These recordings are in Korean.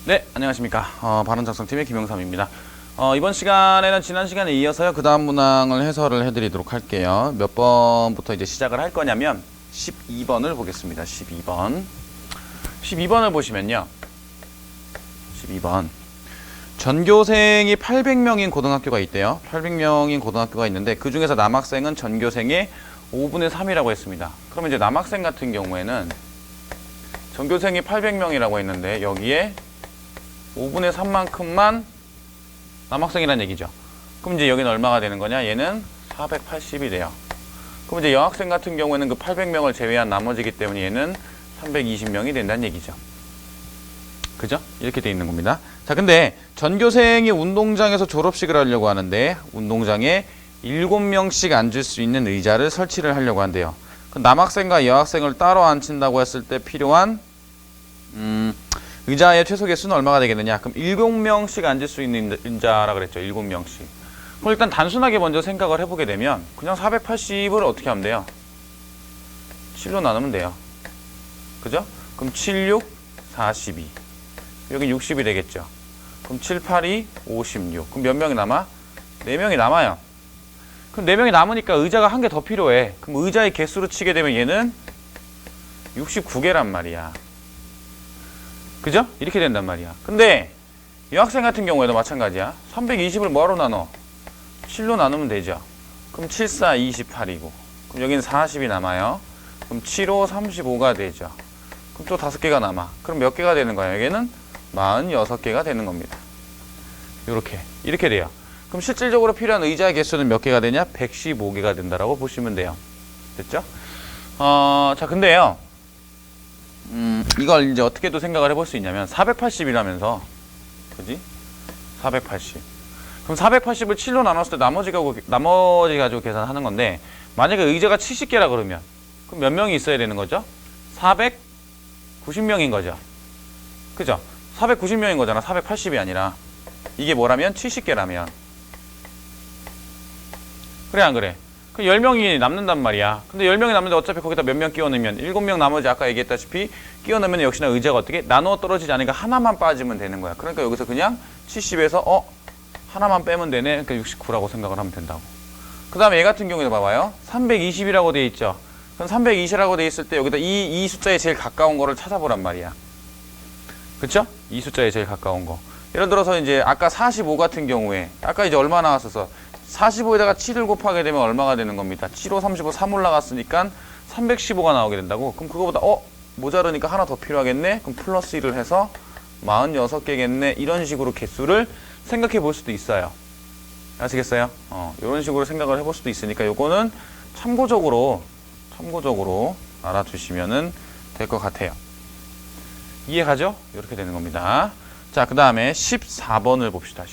네, 안녕하십니까. 발언작성팀의 김영삼입니다. 이번 시간에는 지난 시간에 이어서요, 그 다음 문항을 해설을 해드리도록 할게요. 몇 번부터 이제 시작을 할 거냐면, 12번을 보겠습니다. 12번. 12번을 보시면요. 12번. 전교생이 800명인 고등학교가 있대요. 800명인 고등학교가 있는데, 그 중에서 남학생은 전교생의 5분의 3이라고 했습니다. 그러면 이제 남학생 같은 경우에는, 전교생이 800명이라고 했는데, 여기에 5분의 3만큼만 남학생이란 얘기죠. 그럼 이제 여기는 얼마가 되는 거냐? 얘는 480이 돼요. 그럼 이제 여학생 같은 경우에는 그 800명을 제외한 나머지기 때문에 얘는 320명이 된다는 얘기죠. 그죠? 이렇게 돼 있는 겁니다. 자, 근데 전교생이 운동장에서 졸업식을 하려고 하는데 운동장에 7명씩 앉을 수 있는 의자를 설치를 하려고 한대요. 남학생과 여학생을 따로 앉힌다고 했을 때 필요한 의자의 최소 개수는 얼마가 되겠느냐? 그럼 7명씩 앉을 수 있는 의자라 그랬죠. 7명씩. 그럼 일단 단순하게 먼저 생각을 해보게 되면 그냥 480을 어떻게 하면 돼요? 7로 나누면 돼요. 그죠? 그럼 7, 6, 42. 여기 60이 되겠죠. 그럼 7, 8, 2, 56. 그럼 몇 명이 남아? 4명이 남아요. 그럼 4명이 남으니까 의자가 한 개 더 필요해. 그럼 의자의 개수로 치게 되면 얘는 69개란 말이야. 그죠? 이렇게 된단 말이야. 근데 여학생 같은 경우에도 마찬가지야. 320을 뭐로 나눠? 7로 나누면 되죠. 그럼 7, 4, 28이고. 그럼 여기는 40이 남아요. 그럼 7, 5, 35가 되죠. 그럼 또 5개가 남아. 그럼 몇 개가 되는 거야? 여기는 46개가 되는 겁니다. 이렇게 돼요. 그럼 실질적으로 필요한 의자의 개수는 몇 개가 되냐? 115개가 된다라고 보시면 돼요. 됐죠? 자, 근데요. 이걸 이제 어떻게 또 생각을 해볼 수 있냐면 480이라면서 그지? 480. 그럼 480을 7로 나눴을 때 나머지 가지고 계산하는 건데 만약에 의자가 70개라 그러면 그럼 몇 명이 있어야 되는 거죠? 490명인 거죠. 그죠? 490명인 거잖아. 480이 아니라. 이게 뭐라면? 70개라면. 그래 안 그래? 그 10명이 남는단 말이야. 근데 10명이 남는데 어차피 거기다 몇 명 끼워 넣으면 7명 나머지 아까 얘기했다시피 끼워 넣으면 역시나 의자가 어떻게 나누어 떨어지지 않으니까 하나만 빠지면 되는 거야. 그러니까 여기서 그냥 70에서 하나만 빼면 되네. 그러니까 69라고 생각을 하면 된다고. 그 다음에 얘 같은 경우에도 봐봐요. 320이라고 돼 있죠. 그럼 320이라고 돼 있을 때 여기다 이 숫자에 제일 가까운 거를 찾아보란 말이야. 그쵸? 이 숫자에 제일 가까운 거. 예를 들어서 이제 아까 45 같은 경우에 아까 이제 얼마 나왔어서 45에다가 7을 곱하게 되면 얼마가 되는 겁니다. 7, 5, 35, 3 올라갔으니까 315가 나오게 된다고. 그럼 그거보다 모자르니까 하나 더 필요하겠네. 그럼 플러스 1을 해서 46개겠네. 이런 식으로 개수를 생각해 볼 수도 있어요. 아시겠어요? 이런 식으로 생각을 해볼 수도 있으니까 요거는 참고적으로 알아두시면 될 것 같아요. 이해가죠? 이렇게 되는 겁니다. 자, 그 다음에 14번을 봅시다.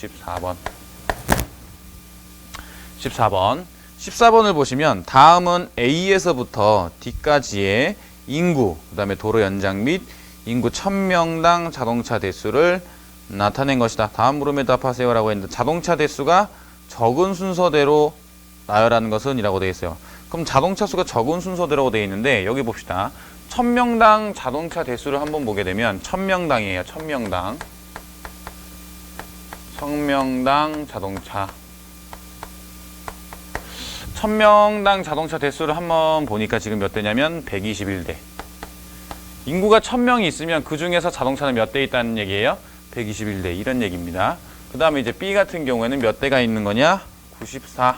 14번을 보시면 다음은 A에서부터 D까지의 인구, 그 다음에 도로 연장 및 인구 1000명당 자동차 대수를 나타낸 것이다. 다음 물음에 답하세요 라고 했는데 자동차 대수가 적은 순서대로 나열하는 것은 이라고 되어 있어요. 그럼 자동차 수가 적은 순서대로 되어 있는데 여기 봅시다. 1000명당 자동차 대수를 한번 보게 되면 1000명당이에요. 1000명당 자동차 1000명당 자동차 대수를 한번 보니까 지금 몇 대냐면 121대. 인구가 1000명이 있으면 그 중에서 자동차는 몇 대 있다는 얘기예요? 121대. 이런 얘기입니다. 그 다음에 이제 B 같은 경우에는 몇 대가 있는 거냐? 94.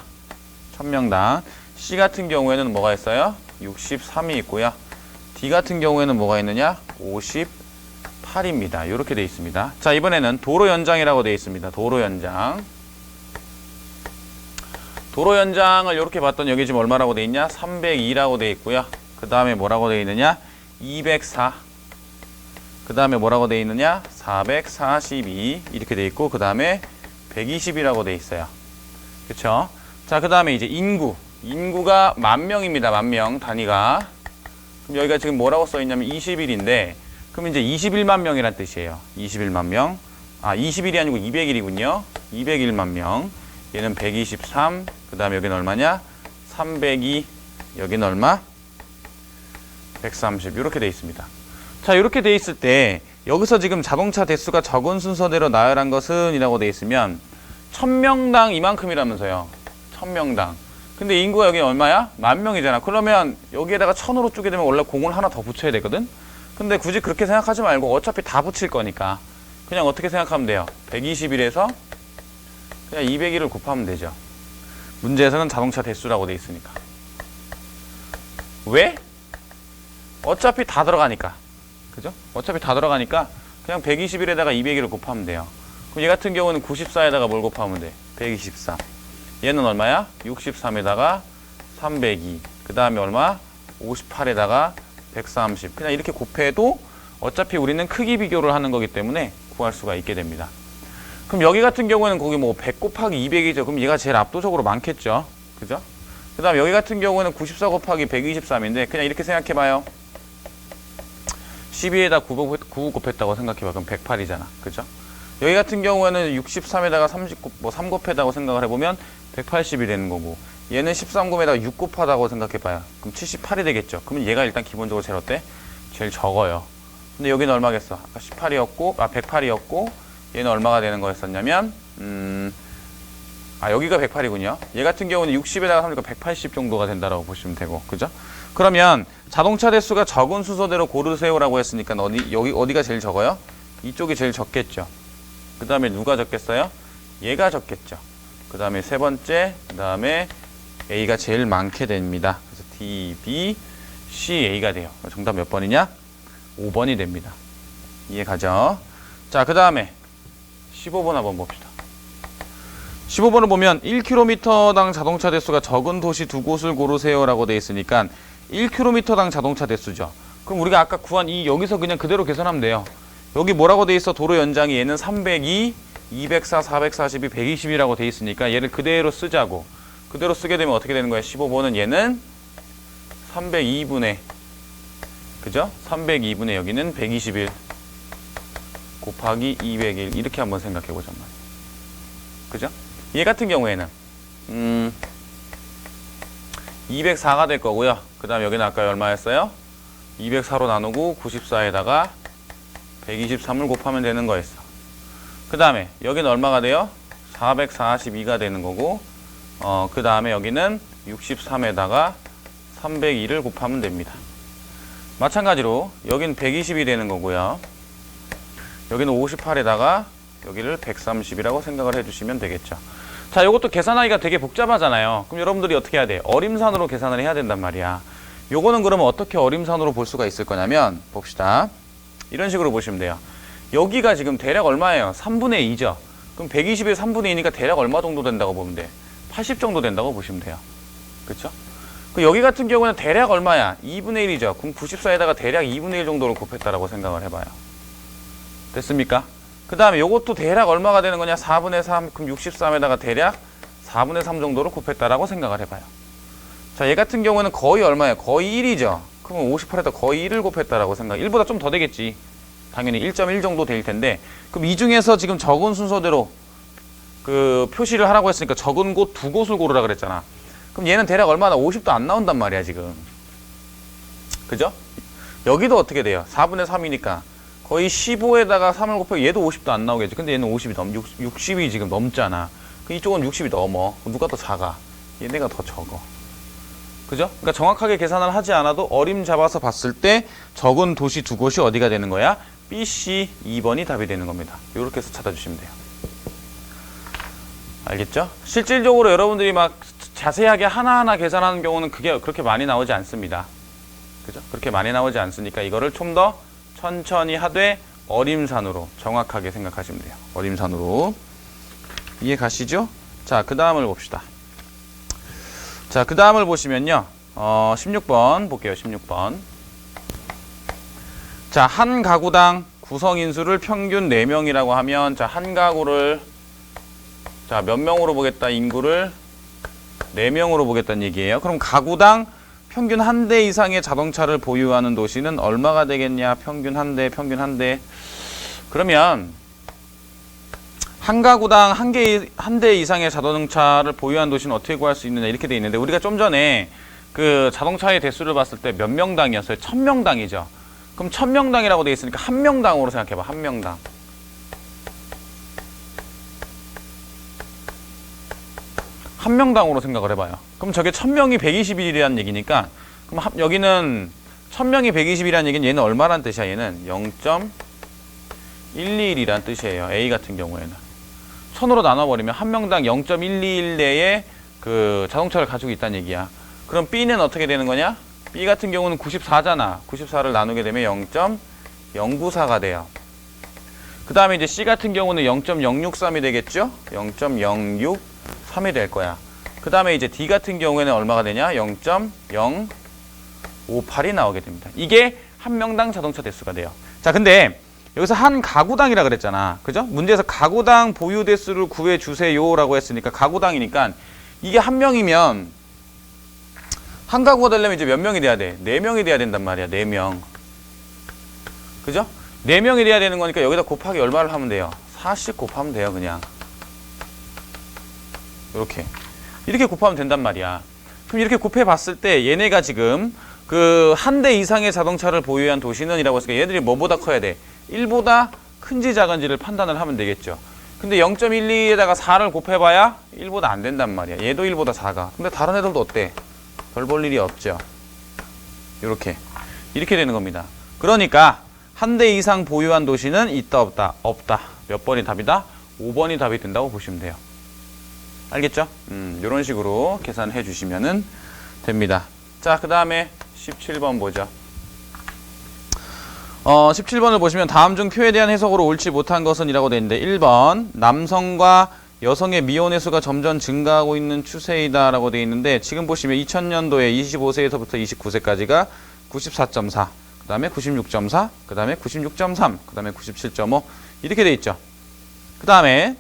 1000명당. C 같은 경우에는 뭐가 있어요? 63이 있고요. D 같은 경우에는 뭐가 있느냐? 58입니다. 이렇게 되어 있습니다. 자, 이번에는 도로 연장이라고 되어 있습니다. 도로 연장을 이렇게 봤더니 여기 지금 얼마라고 되어 있냐? 302라고 되어 있고요. 그 다음에 뭐라고 되어 있느냐? 204. 그 다음에 뭐라고 되어 있느냐? 442 이렇게 되어 있고 그 다음에 120이라고 되어 있어요. 그쵸? 자, 그 다음에 이제 인구가 10,000명입니다. 10,000명 단위가. 그럼 여기가 지금 뭐라고 써 있냐면 21인데 그럼 이제 21만 명이란 뜻이에요. 21만 명. 21이 아니고 200일이군요. 201만 명. 얘는 123. 그 다음에 여기는 얼마냐? 302. 여기는 얼마? 130. 이렇게 돼 있습니다. 자, 이렇게 돼 있을 때 여기서 지금 자동차 대수가 적은 순서대로 나열한 것은 이라고 돼 있으면 1000명당 이만큼이라면서요. 1000명당. 근데 인구가 여기 얼마야? 10,000명이잖아. 그러면 여기에다가 1000으로 쪼개 되면 원래 공을 하나 더 붙여야 되거든? 근데 굳이 그렇게 생각하지 말고 어차피 다 붙일 거니까 그냥 어떻게 생각하면 돼요? 121에서 그냥 201을 곱하면 되죠. 문제에서는 자동차 대수라고 돼 있으니까. 왜? 어차피 다 들어가니까. 그죠? 어차피 다 들어가니까 그냥 121에다가 201을 곱하면 돼요. 그럼 얘 같은 경우는 94에다가 뭘 곱하면 돼? 123. 얘는 얼마야? 63에다가 302. 그 다음에 얼마? 58에다가 130. 그냥 이렇게 곱해도 어차피 우리는 크기 비교를 하는 거기 때문에 구할 수가 있게 됩니다. 그럼 여기 같은 경우에는 거기 뭐 100 곱하기 200이죠. 그럼 얘가 제일 압도적으로 많겠죠. 그죠? 그 다음 여기 같은 경우에는 94 곱하기 123인데 그냥 이렇게 생각해봐요. 12에다 9 곱했다고 생각해봐. 그럼 108이잖아. 그죠? 여기 같은 경우에는 63에다가 3 곱했다고 생각을 해보면 180이 되는 거고 얘는 13 곱에다가 6 곱하다고 생각해봐요. 그럼 78이 되겠죠. 그러면 얘가 일단 기본적으로 제일 어때? 제일 적어요. 근데 여기는 얼마겠어? 아까 18이었고 108이었고 얘는 얼마가 되는 거였었냐면 여기가 108이군요. 얘 같은 경우는 60에다가 3니까 180 정도가 된다라고 보시면 되고, 그죠? 그러면 자동차 대수가 적은 순서대로 고르세요라고 했으니까 어디가 제일 적어요? 이쪽이 제일 적겠죠. 그 다음에 누가 적겠어요? 얘가 적겠죠. 그 다음에 세 번째, 그 다음에 A가 제일 많게 됩니다. 그래서 D, B, C, A가 돼요. 정답 몇 번이냐? 5번이 됩니다. 이해 가죠? 자, 그 다음에 15번 한번 봅시다. 15번을 보면 1km당 자동차 대수가 적은 도시 두 곳을 고르세요 라고 되어 있으니까 1km당 자동차 대수죠. 그럼 우리가 아까 구한 여기서 그냥 그대로 계산하면 돼요. 여기 뭐라고 되어 있어? 도로 연장이 얘는 302, 204, 442, 120이라고 되어 있으니까 얘를 그대로 쓰자고. 그대로 쓰게 되면 어떻게 되는 거야? 15번은 얘는 302분의 그죠? 302분의 여기는 121 곱하기 201 이렇게 한번 생각해 보자면 그죠? 얘 같은 경우에는 204가 될 거고요. 그 다음 여기는 아까 얼마였어요? 204로 나누고 94에다가 123을 곱하면 되는 거였어. 그 다음에 여기는 얼마가 돼요? 442가 되는 거고 그 다음에 여기는 63에다가 302를 곱하면 됩니다. 마찬가지로 여기는 120이 되는 거고요. 여기는 58에다가 여기를 130이라고 생각을 해주시면 되겠죠. 자, 이것도 계산하기가 되게 복잡하잖아요. 그럼 여러분들이 어떻게 해야 돼? 어림산으로 계산을 해야 된단 말이야. 요거는 그러면 어떻게 어림산으로 볼 수가 있을 거냐면 봅시다. 이런 식으로 보시면 돼요. 여기가 지금 대략 얼마예요? 3분의 2죠. 그럼 120에 3분의 2니까 대략 얼마 정도 된다고 보면 돼? 80 정도 된다고 보시면 돼요. 그렇죠? 여기 같은 경우는 대략 얼마야? 2분의 1이죠. 그럼 94에다가 대략 2분의 1 정도를 곱했다라고 생각을 해봐요. 됐습니까? 그 다음에 요것도 대략 얼마가 되는 거냐? 4분의 3, 그럼 63에다가 대략 4분의 3 정도로 곱했다라고 생각을 해봐요. 자, 얘 같은 경우는 거의 얼마예요? 거의 1이죠. 그러면 58에다 거의 1을 곱했다라고 생각. 1보다 좀 더 되겠지. 당연히 1.1 정도 될 텐데. 그럼 이 중에서 지금 적은 순서대로 그 표시를 하라고 했으니까 적은 곳 두 곳을 고르라 그랬잖아. 그럼 얘는 대략 얼마나 50도 안 나온단 말이야, 지금. 그죠? 여기도 어떻게 돼요? 4분의 3이니까 거의 15에다가 3을 곱하면 얘도 50도 안 나오겠지. 근데 얘는 60이 지금 넘잖아. 이쪽은 60이 넘어. 누가 더 작아? 얘네가 더 적어. 그죠? 그러니까 정확하게 계산을 하지 않아도 어림 잡아서 봤을 때 적은 도시 두 곳이 어디가 되는 거야? B, C, 2번이 답이 되는 겁니다. 이렇게 해서 찾아주시면 돼요. 알겠죠? 실질적으로 여러분들이 막 자세하게 하나하나 계산하는 경우는 그게 그렇게 많이 나오지 않습니다. 그죠? 그렇게 많이 나오지 않으니까 이거를 좀 더 천천히 하되 어림산으로 정확하게 생각하시면 돼요. 어림산으로. 이해 가시죠? 자, 그 다음을 봅시다. 자, 그 다음을 보시면요. 16번 볼게요. 16번. 자, 한 가구당 구성인수를 평균 4명이라고 하면 자, 한 가구를 자, 몇 명으로 보겠다? 인구를 4명으로 보겠다는 얘기예요. 그럼 가구당 평균 한 대 이상의 자동차를 보유하는 도시는 얼마가 되겠냐? 평균 한 대. 그러면 한 가구당 한 대 이상의 자동차를 보유한 도시는 어떻게 구할 수 있느냐? 이렇게 돼 있는데 우리가 좀 전에 그 자동차의 대수를 봤을 때 몇 명당이었어요? 1000명당이죠. 그럼 1000명당이라고 되어 있으니까 한 명당으로 생각해봐. 한 명당. 한 명당으로 생각을 해봐요. 그럼 저게 1000명이 120일이라는 얘기니까, 그럼 여기는 1000명이 120일이라는 얘기는 얘는 얼마란 뜻이야? 얘는 0.121이란 뜻이에요. A 같은 경우에는 1000으로 나눠버리면 한 명당 0.121 내의 그 자동차를 가지고 있다는 얘기야. 그럼 B는 어떻게 되는 거냐? B 같은 경우는 94잖아. 94를 나누게 되면 0.094가 돼요. 그 다음에 이제 C 같은 경우는 0.063이 되겠죠? 0.063이 될 거야. 그 다음에 이제 D 같은 경우에는 얼마가 되냐? 0.058이 나오게 됩니다. 이게 한 명당 자동차 대수가 돼요. 자, 근데 여기서 한 가구당이라 그랬잖아. 그죠? 문제에서 가구당 보유 대수를 구해 주세요 라고 했으니까 가구당이니까 이게 한 명이면 한 가구가 되려면 이제 몇 명이 돼야 돼? 4명이 돼야 된단 말이야. 4명. 그죠? 4명이 돼야 되는 거니까 여기다 곱하기 얼마를 하면 돼요? 40 곱하면 돼요. 그냥 이렇게 곱하면 된단 말이야. 그럼 이렇게 곱해 봤을 때 얘네가 지금 그 한 대 이상의 자동차를 보유한 도시는 이라고 했으니까 얘들이 뭐보다 커야 돼? 1보다 큰지 작은지를 판단을 하면 되겠죠. 근데 0.12에다가 4를 곱해봐야 1보다 안 된단 말이야. 얘도 1보다 4가. 근데 다른 애들도 어때? 별 볼 일이 없죠. 이렇게 되는 겁니다. 그러니까 한 대 이상 보유한 도시는 있다 없다? 없다. 몇 번이 답이다? 5번이 답이 된다고 보시면 돼요. 알겠죠? 이런 식으로 계산해 주시면 됩니다. 자, 그 다음에 17번 보죠. 17번을 보시면 다음 중 표에 대한 해석으로 옳지 못한 것은 이라고 되어 있는데 1번 남성과 여성의 미혼의 수가 점점 증가하고 있는 추세이다 라고 되어 있는데 지금 보시면 2000년도에 25세에서부터 29세까지가 94.4, 그 다음에 96.4, 그 다음에 96.3, 그 다음에 97.5 이렇게 되어 있죠. 그 다음에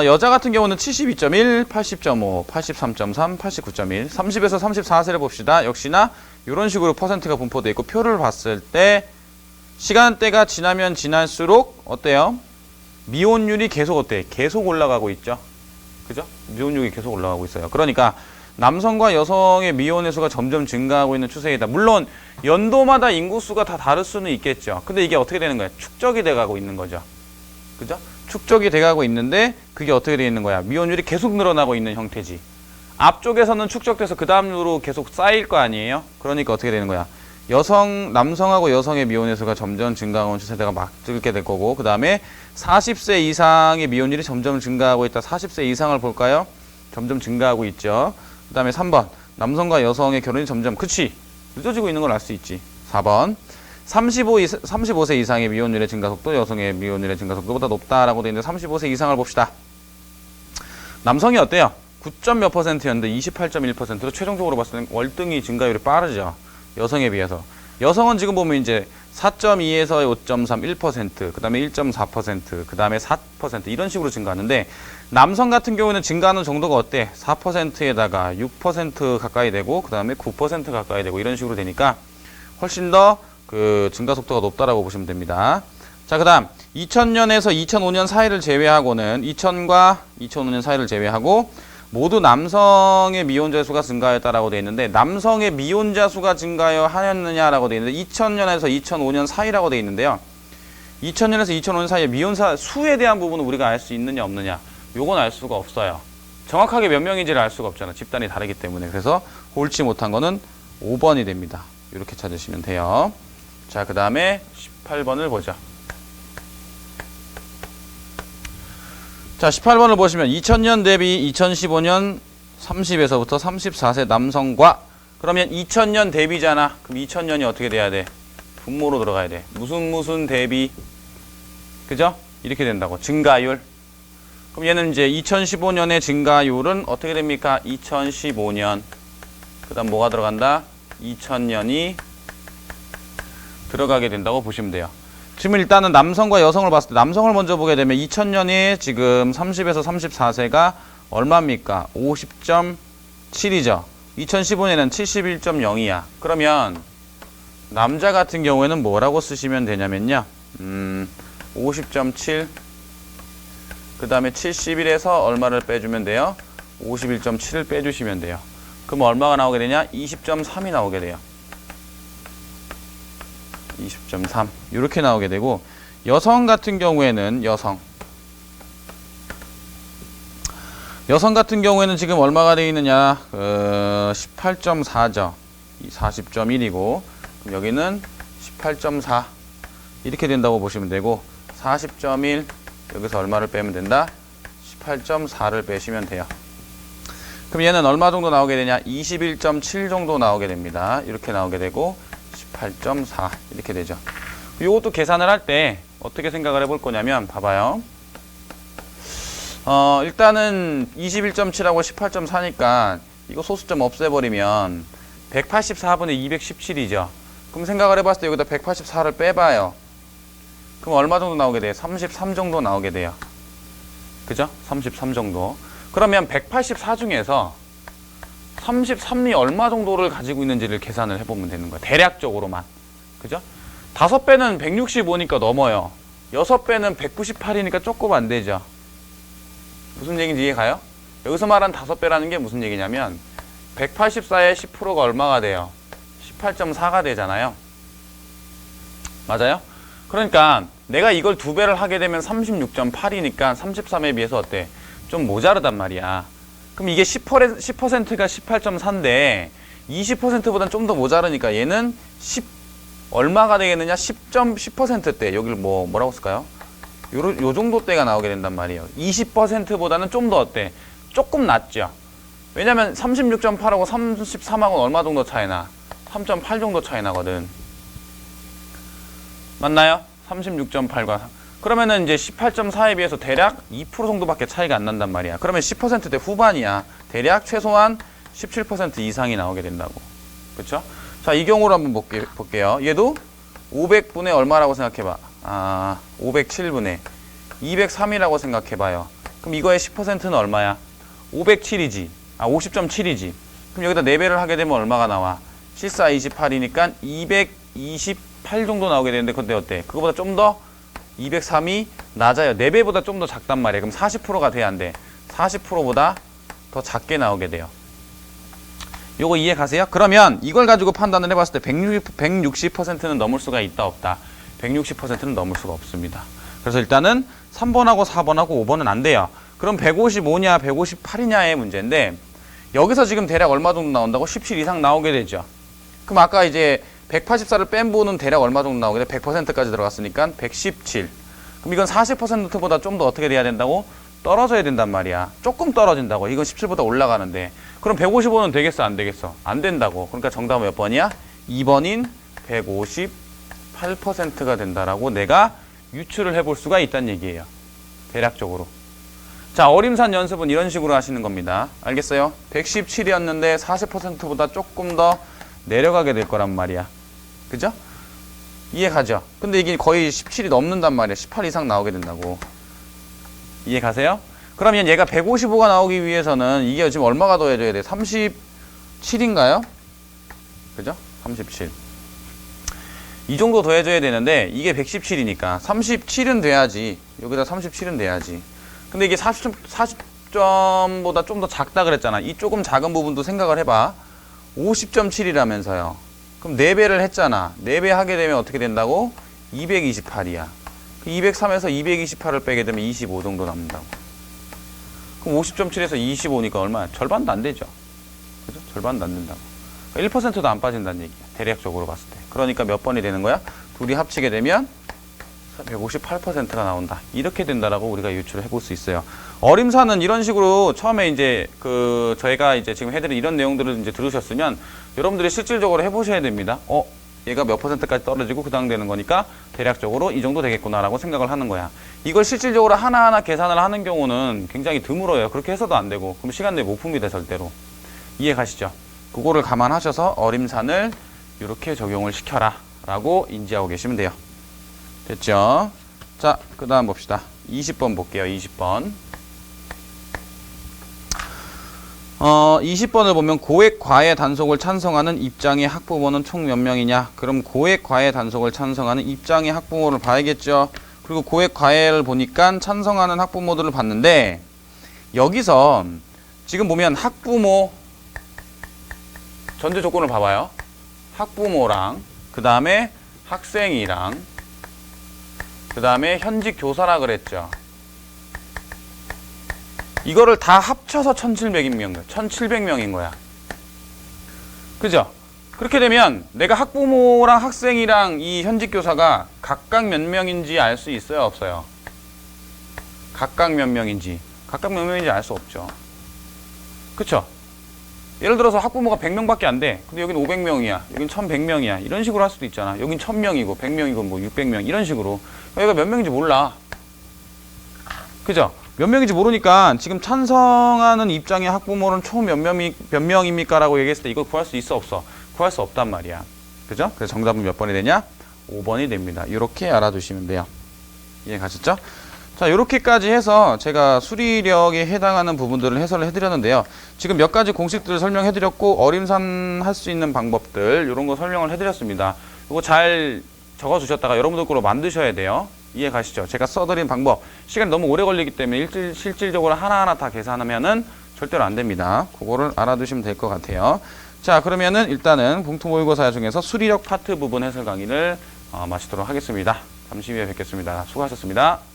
여자 같은 경우는 72.1, 80.5, 83.3, 89.1, 30에서 34세를 봅시다. 역시나 이런 식으로 퍼센트가 분포되어 있고 표를 봤을 때 시간대가 지나면 지날수록 어때요? 미혼율이 계속 어때? 계속 올라가고 있죠. 그죠? 미혼율이 계속 올라가고 있어요. 그러니까 남성과 여성의 미혼의 수가 점점 증가하고 있는 추세이다. 물론 연도마다 인구수가 다 다를 수는 있겠죠. 근데 이게 어떻게 되는 거야? 축적이 돼가고 있는 거죠. 그죠? 축적이 돼가고 있는데 그게 어떻게 되어 있는 거야? 미혼율이 계속 늘어나고 있는 형태지. 앞쪽에서는 축적돼서 그 다음으로 계속 쌓일 거 아니에요? 그러니까 어떻게 되는 거야? 남성하고 여성의 미혼의 수가 점점 증가하는 추세가 맞게 될 거고, 그 다음에 40세 이상의 미혼율이 점점 증가하고 있다. 40세 이상을 볼까요? 점점 증가하고 있죠. 그 다음에 3번 남성과 여성의 결혼이 점점 늦어지고 있는 걸 알 수 있지. 4번 35세 이상의 미혼율의 증가속도 여성의 미혼율의 증가속도보다 높다라고 되어 있는데 35세 이상을 봅시다. 남성이 어때요? 9점 몇 %였는데 28.1%로 최종적으로 봤을 때 월등히 증가율이 빠르죠. 여성에 비해서. 여성은 지금 보면 이제 4.2에서 5.3, 1%, 그 다음에 1.4%, 그 다음에 4% 이런 식으로 증가하는데 남성 같은 경우는 증가하는 정도가 어때? 4%에다가 6% 가까이 되고 그 다음에 9% 가까이 되고 이런 식으로 되니까 훨씬 더 그 증가 속도가 높다라고 보시면 됩니다. 자, 그 다음 2000년에서 2005년 사이를 제외하고는 2000과 2005년 사이를 제외하고 모두 남성의 미혼자 수가 증가했다라고 되어 있는데 남성의 미혼자 수가 증가하였느냐라고 되어 있는데 2000년에서 2005년 사이라고 되어 있는데요. 2000년에서 2005년 사이에 미혼자 수에 대한 부분은 우리가 알 수 있느냐 없느냐 요건 알 수가 없어요. 정확하게 몇 명인지를 알 수가 없잖아. 집단이 다르기 때문에. 그래서 옳지 못한 거는 5번이 됩니다. 이렇게 찾으시면 돼요. 자, 그 다음에 18번을 보죠. 자, 18번을 보시면 2000년 대비 2015년 30에서부터 34세 남성과 그러면 2000년 대비잖아. 그럼 2000년이 어떻게 돼야 돼? 분모로 들어가야 돼. 무슨 대비. 그죠? 이렇게 된다고. 증가율. 그럼 얘는 이제 2015년의 증가율은 어떻게 됩니까? 2015년. 그 다음 뭐가 들어간다? 2000년이 들어가게 된다고 보시면 돼요. 지금 일단은 남성과 여성을 봤을 때 남성을 먼저 보게 되면 2000년이 지금 30에서 34세가 얼마입니까? 50.7이죠. 2015년에는 71.0이야. 그러면 남자 같은 경우에는 뭐라고 쓰시면 되냐면요. 50.7 그 다음에 71에서 얼마를 빼주면 돼요? 51.7을 빼주시면 돼요. 그럼 얼마가 나오게 되냐? 20.3이 나오게 돼요. 20.3 이렇게 나오게 되고, 여성 같은 경우에는 여성 같은 경우에는 지금 얼마가 되어 있느냐, 18.4죠. 40.1이고 여기는 18.4 이렇게 된다고 보시면 되고, 40.1 여기서 얼마를 빼면 된다? 18.4를 빼시면 돼요. 그럼 얘는 얼마 정도 나오게 되냐? 21.7 정도 나오게 됩니다. 이렇게 나오게 되고 18.4 이렇게 되죠. 이것도 계산을 할 때 어떻게 생각을 해볼 거냐면, 봐봐요. 일단은 21.7하고 18.4니까 이거 소수점 없애버리면 184분의 217이죠. 그럼 생각을 해봤을 때 여기다 184를 빼봐요. 그럼 얼마 정도 나오게 돼요? 33 정도 나오게 돼요. 그죠? 33 정도. 그러면 184 중에서 33이 얼마 정도를 가지고 있는지를 계산을 해보면 되는 거예요. 대략적으로만. 그죠? 5배는 165니까 넘어요. 6배는 198이니까 조금 안 되죠. 무슨 얘기인지 이해가요? 여기서 말한 5배라는 게 무슨 얘기냐면 184의 10%가 얼마가 돼요? 18.4가 되잖아요. 맞아요? 그러니까 내가 이걸 2배를 하게 되면 36.8이니까 33에 비해서 어때? 좀 모자르단 말이야. 그럼 이게 10%가 18.4인데 20%보다는 좀 더 모자르니까 얘는 10 얼마가 되겠느냐? 10.10%대. 여기를 뭐라고 쓸까요? 요 정도 대가 나오게 된단 말이에요. 20%보다는 좀 더 어때? 조금 낮죠. 왜냐면 36.8하고 33하고는 얼마 정도 차이나? 3.8 정도 차이 나거든. 맞나요? 36.8과 그러면은 이제 18.4에 비해서 대략 2% 정도밖에 차이가 안 난단 말이야. 그러면 10%대 후반이야. 대략 최소한 17% 이상이 나오게 된다고. 그쵸? 자, 이 경우로 한번 볼게요. 얘도 500분의 얼마라고 생각해봐. 507분의 203이라고 생각해봐요. 그럼 이거의 10%는 얼마야? 507이지. 50.7이지. 그럼 여기다 4배를 하게 되면 얼마가 나와? 74, 28이니까 228 정도 나오게 되는데, 근데 어때? 그거보다 좀 더 203이 낮아요. 4배보다 좀 더 작단 말이에요. 그럼 40%가 돼야 안 돼. 40%보다 더 작게 나오게 돼요. 요거 이해 가세요? 그러면 이걸 가지고 판단을 해봤을 때 160%는 넘을 수가 있다 없다? 160%는 넘을 수가 없습니다. 그래서 일단은 3번하고 4번하고 5번은 안 돼요. 그럼 155냐 158이냐의 문제인데, 여기서 지금 대략 얼마 정도 나온다고? 17 이상 나오게 되죠. 그럼 아까 이제 184를 뺀 부분은 대략 얼마 정도 나오게 돼? 100%까지 들어갔으니까 117. 그럼 이건 40%보다 좀 더 어떻게 돼야 된다고? 떨어져야 된단 말이야. 조금 떨어진다고. 이건 17보다 올라가는데. 그럼 155는 되겠어? 안 되겠어? 안 된다고. 그러니까 정답은 몇 번이야? 2번인 158%가 된다라고 내가 유추를 해볼 수가 있다는 얘기예요. 대략적으로. 자, 어림산 연습은 이런 식으로 하시는 겁니다. 알겠어요? 117이었는데 40%보다 조금 더 내려가게 될 거란 말이야. 그죠? 이해 가죠? 근데 이게 거의 17이 넘는단 말이야. 18 이상 나오게 된다고. 이해 가세요? 그러면 얘가 155가 나오기 위해서는 이게 지금 얼마가 더해져야 돼? 37인가요? 그죠? 37. 이 정도 더해줘야 되는데 이게 117이니까 37은 돼야지. 여기다 37은 돼야지. 근데 이게 40점보다 좀 더 작다 그랬잖아. 이 조금 작은 부분도 생각을 해봐. 50.7이라면서요. 그럼 4배를 했잖아. 4배 하게 되면 어떻게 된다고? 228이야. 203에서 228을 빼게 되면 25 정도 남는다고. 그럼 50.7에서 25니까 얼마야? 절반도 안 되죠. 그죠? 절반도 안 된다고. 1%도 안 빠진다는 얘기야. 대략적으로 봤을 때. 그러니까 몇 번이 되는 거야? 둘이 합치게 되면 158%가 나온다. 이렇게 된다라고 우리가 유추를 해볼 수 있어요. 어림사는 이런 식으로 처음에 이제 저희가 이제 지금 해드린 이런 내용들을 이제 들으셨으면 여러분들이 실질적으로 해보셔야 됩니다. 얘가 몇 %까지 떨어지고 그 다음 되는 거니까 대략적으로 이 정도 되겠구나라고 생각을 하는 거야. 이걸 실질적으로 하나하나 계산을 하는 경우는 굉장히 드물어요. 그렇게 해서도 안 되고. 그럼 시간 내에 못 풉니다, 절대로. 이해 가시죠? 그거를 감안하셔서 어림산을 이렇게 적용을 시켜라 라고 인지하고 계시면 돼요. 됐죠? 자, 그 다음 봅시다. 20번 볼게요. 20번. 20번을 보면 고액 과외 단속을 찬성하는 입장의 학부모는 총 몇 명이냐? 그럼 고액 과외 단속을 찬성하는 입장의 학부모를 봐야겠죠. 그리고 고액 과외를 보니까 찬성하는 학부모들을 봤는데, 여기서 지금 보면 학부모 전제 조건을 봐봐요. 학부모랑 그 다음에 학생이랑 그 다음에 현직 교사라 그랬죠. 이거를 다 합쳐서 1700명인 거야. 그죠? 그렇게 되면 내가 학부모랑 학생이랑 이 현직 교사가 각각 몇 명인지 알 수 있어요, 없어요? 각각 몇 명인지 알 수 없죠. 그쵸? 예를 들어서 학부모가 100명밖에 안 돼. 근데 여긴 500명이야. 여긴 1100명이야. 이런 식으로 할 수도 있잖아. 여긴 1000명이고 100명이고 뭐 600명 이런 식으로. 얘가 몇 명인지 몰라. 그죠? 몇 명인지 모르니까 지금 찬성하는 입장의 학부모는 총 몇 명입니까? 라고 얘기했을 때 이걸 구할 수 있어, 없어? 구할 수 없단 말이야. 그죠? 그래서 정답은 몇 번이 되냐? 5번이 됩니다. 이렇게 알아두시면 돼요. 이해 가셨죠? 자, 이렇게까지 해서 제가 수리력에 해당하는 부분들을 해설을 해드렸는데요. 지금 몇 가지 공식들을 설명해드렸고 어림산 할 수 있는 방법들 이런 거 설명을 해드렸습니다. 이거 잘 적어주셨다가 여러분들 거로 만드셔야 돼요. 이해 가시죠? 제가 써드린 방법 시간이 너무 오래 걸리기 때문에 실질적으로 하나하나 다 계산하면은 절대로 안 됩니다. 그거를 알아두시면 될 것 같아요. 자, 그러면은 일단은 공통 모의고사 중에서 수리력 파트 부분 해설 강의를 마치도록 하겠습니다. 잠시 후에 뵙겠습니다. 수고하셨습니다.